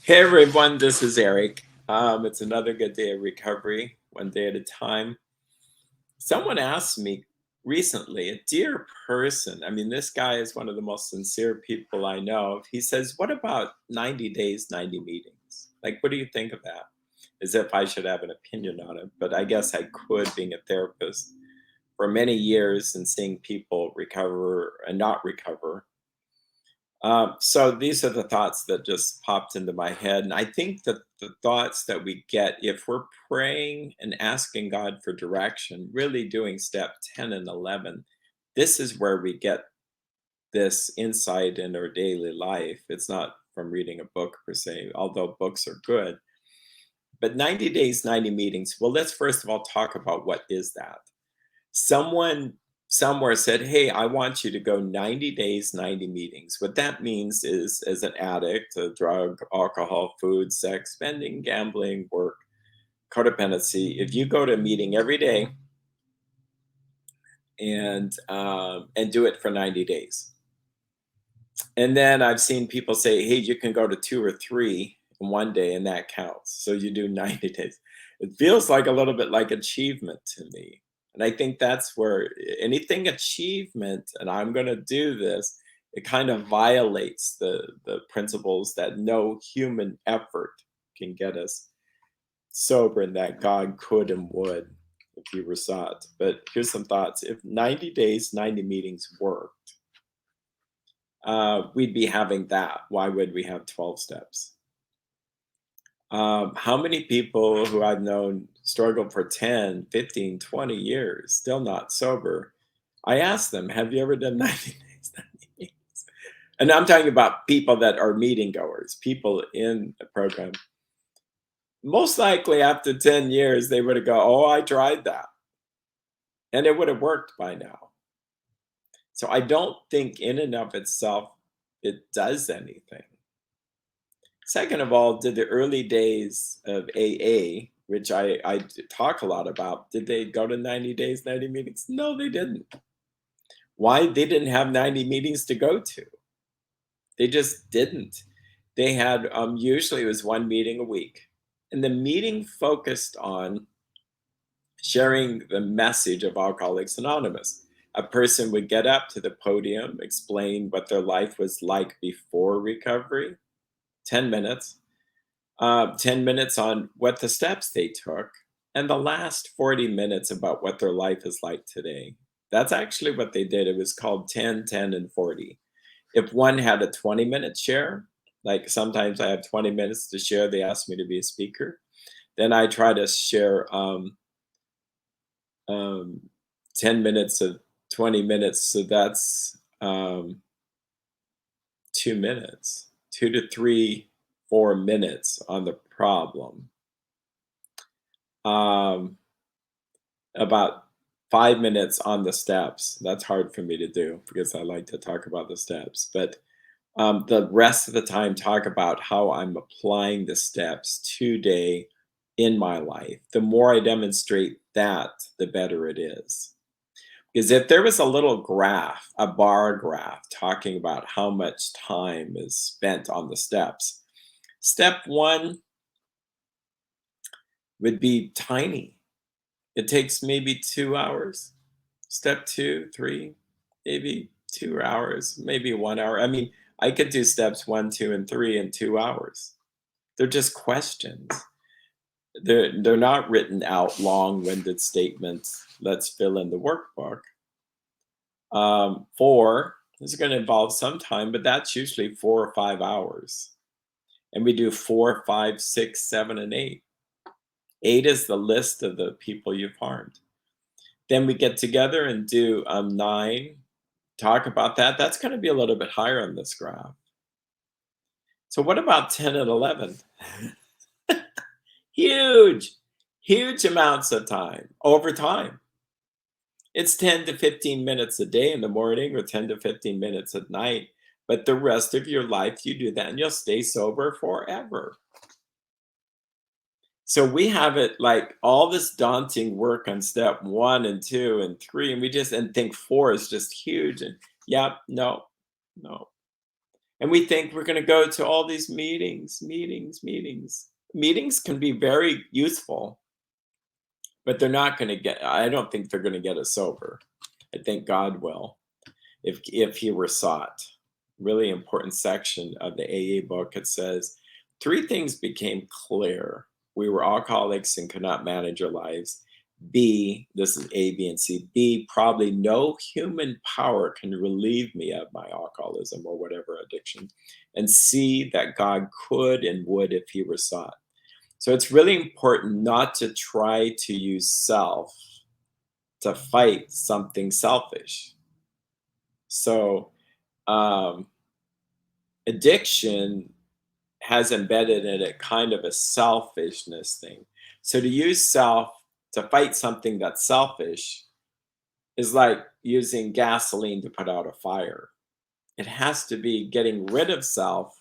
Hey everyone, this is Erik. It's another good day of recovery, one day at a time. Someone asked me recently, a dear person, I mean, this guy is one of the most sincere people I know. He says, what about 90 days, 90 meetings? Like, what do you think of that? As if I should have an opinion on it, but I guess I could, being a therapist for many years and seeing people recover and not recover. So these are the thoughts that just popped into my head. And I think that the thoughts that we get, if we're praying and asking God for direction, really doing step 10 and 11, this is where we get this insight in our daily life. It's not from reading a book per se, although books are good. But 90 days, 90 meetings. Well, let's first of all talk about what is that. Someone somewhere said, hey, I want you to go 90 days, 90 meetings. What that means is, as an addict, a drug, alcohol, food, sex, spending, gambling, work, codependency, if you go to a meeting every day and do it for 90 days. And then I've seen people say, hey, you can go to 2 or 3 in one day and that counts. So you do 90 days. It feels like a little bit like achievement to me. And I think that's where anything achievement, and I'm going to do this, it kind of violates the principles that no human effort can get us sober and that God could and would if he were sought. But here's some thoughts. If 90 days, 90 meetings worked, we'd be having that. Why would we have 12 steps? How many people who I've known struggle for 10, 15, 20 years, still not sober? I ask them, have you ever done 90 days, 90 meetings? And I'm talking about people that are meeting goers, people in the program. Most likely after 10 years, they would have go, oh, I tried that. And it would have worked by now. So I don't think in and of itself, it does anything. Second of all, did the early days of AA, which I talk a lot about, did they go to 90 days, 90 meetings? No, they didn't. Why? They didn't have 90 meetings to go to. They just didn't. They had, usually it was one meeting a week. And the meeting focused on sharing the message of Alcoholics Anonymous. A person would get up to the podium, explain what their life was like before recovery, 10 minutes, 10 minutes on what the steps they took, and the last 40 minutes about what their life is like today. That's actually what they did. It was called 10, 10, and 40. If one had a 20-minute share, like sometimes I have 20 minutes to share, they ask me to be a speaker, then I try to share um, 10 minutes of 20 minutes. So that's 2 minutes, 2 to 3, 4 minutes on the problem. About 5 minutes on the steps. That's hard for me to do because I like to talk about the steps. But the rest of the time, talk about how I'm applying the steps today in my life. The more I demonstrate that, the better it is. Because if there was a little graph, a bar graph, talking about how much time is spent on the steps, step 1 would be tiny. It takes maybe 2 hours. Step 2, 3, maybe 2 hours, maybe 1 hour. I mean, I could do steps 1, 2, and 3 in 2 hours. They're just questions. They're not written out long-winded statements. Let's fill in the workbook. 4 is going to involve some time, but that's usually 4 or 5 hours. And we do 4, 5, 6, 7, and 8. 8 is the list of the people you've harmed. Then we get together and do 9, talk about that. That's going to be a little bit higher on this graph. So what about 10 and 11? Huge, huge amounts of time over time. It's 10 to 15 minutes a day in the morning or 10 to 15 minutes at night. But the rest of your life, you do that and you'll stay sober forever. So we have it like all this daunting work on step 1 and 2 and 3, and we just and think 4 is just huge. And yeah, no. And we think we're going to go to all these meetings, meetings, meetings. Meetings can be very useful, but they're not going to get, I don't think they're going to get us sober. I think God will, if he were sought. Really important section of the AA book. It says, three things became clear. We were alcoholics and could not manage our lives. B, this is A, B, and C. B, probably no human power can relieve me of my alcoholism or whatever addiction. And C, that God could and would if he were sought. So it's really important not to try to use self to fight something selfish. So addiction has embedded in it kind of a selfishness thing. So to use self to fight something that's selfish is like using gasoline to put out a fire. It has to be getting rid of self,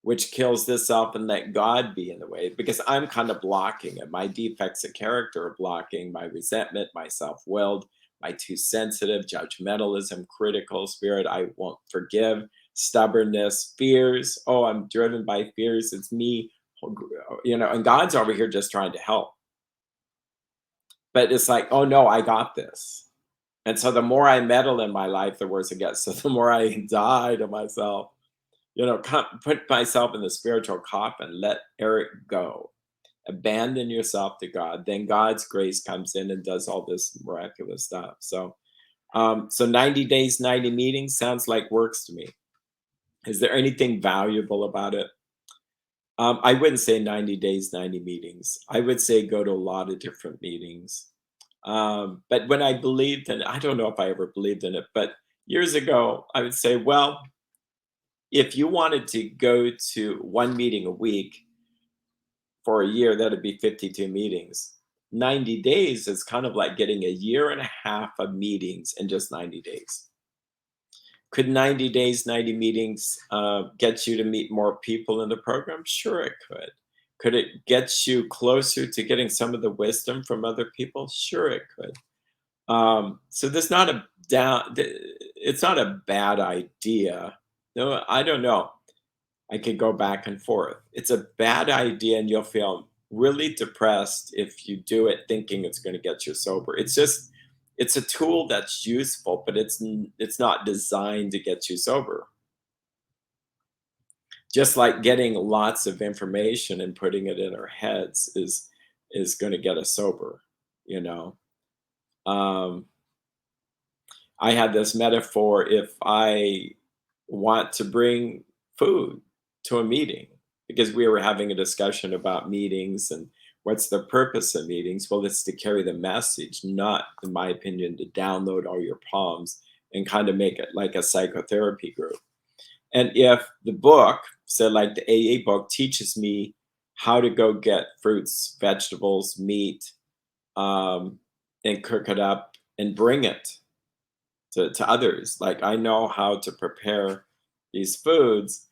which kills this self, and let God be in the way, because I'm kind of blocking it. My defects of character are blocking my resentment, my self-willed, my too sensitive, judgmentalism, critical spirit. I won't forgive, stubbornness, fears. Oh, I'm driven by fears. It's me, and God's over here just trying to help. But it's like, oh no, I got this. And so the more I meddle in my life, the worse it gets. So the more I die to myself, put myself in the spiritual coffin, let Erik go, abandon yourself to God. Then God's grace comes in and does all this miraculous stuff. So 90 days, 90 meetings sounds like works to me. Is there anything valuable about it? I wouldn't say 90 days, 90 meetings. I would say go to a lot of different meetings. But when I believed in it, I don't know if I ever believed in it, but years ago, I would say, well, if you wanted to go to one meeting a week for a year, that'd be 52 meetings. 90 days is kind of like getting a year and a half of meetings in just 90 days. Could 90 days, 90 meetings get you to meet more people in the program? Sure, it could. Could it get you closer to getting some of the wisdom from other people? Sure, it could. So there's not a it's not a bad idea. No, I don't know. I could go back and forth. It's a bad idea, and you'll feel really depressed if you do it thinking it's going to get you sober. It's a tool that's useful, but it's not designed to get you sober. Just like getting lots of information and putting it in our heads is going to get us sober, you know. I had this metaphor: if I want to bring food to a meeting, because we were having a discussion about meetings and what's the purpose of meetings. Well, it's to carry the message, not, in my opinion, to download all your problems and kind of make it like a psychotherapy group. And if the book, so like the AA book, teaches me how to go get fruits, vegetables, meat, and cook it up and bring it to others, like I know how to prepare these foods,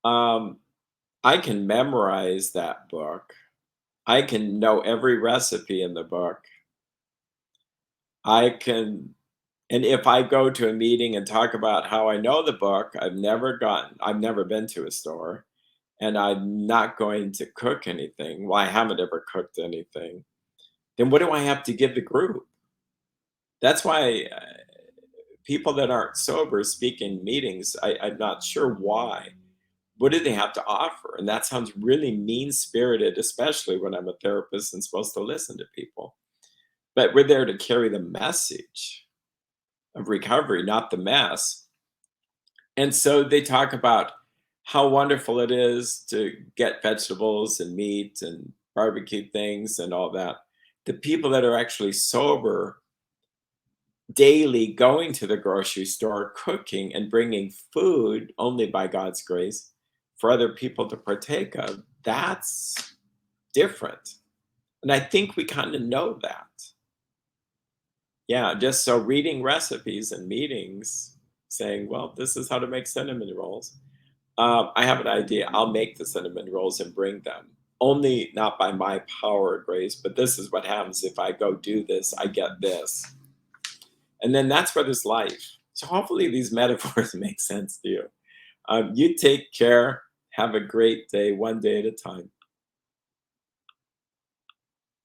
I can memorize that book. I can know every recipe in the book. I can, and if I go to a meeting and talk about how I know the book, I've never been to a store, and I'm not going to cook anything. Well, I haven't ever cooked anything. Then what do I have to give the group? That's why people that aren't sober speak in meetings. I'm not sure why. What do they have to offer? And that sounds really mean spirited, especially when I'm a therapist and supposed to listen to people. But we're there to carry the message of recovery, not the mess. And so they talk about how wonderful it is to get vegetables and meat and barbecue things and all that. The people that are actually sober, daily going to the grocery store, cooking and bringing food only by God's grace for other people to partake of, that's different. And I think we kind of know that. Yeah, just so reading recipes and meetings saying, well, this is how to make cinnamon rolls. I have an idea. I'll make the cinnamon rolls and bring them. Only not by my power or grace, but this is what happens if I go do this, I get this. And then that's where there's life. So hopefully these metaphors make sense to you. You take care. Have a great day, one day at a time.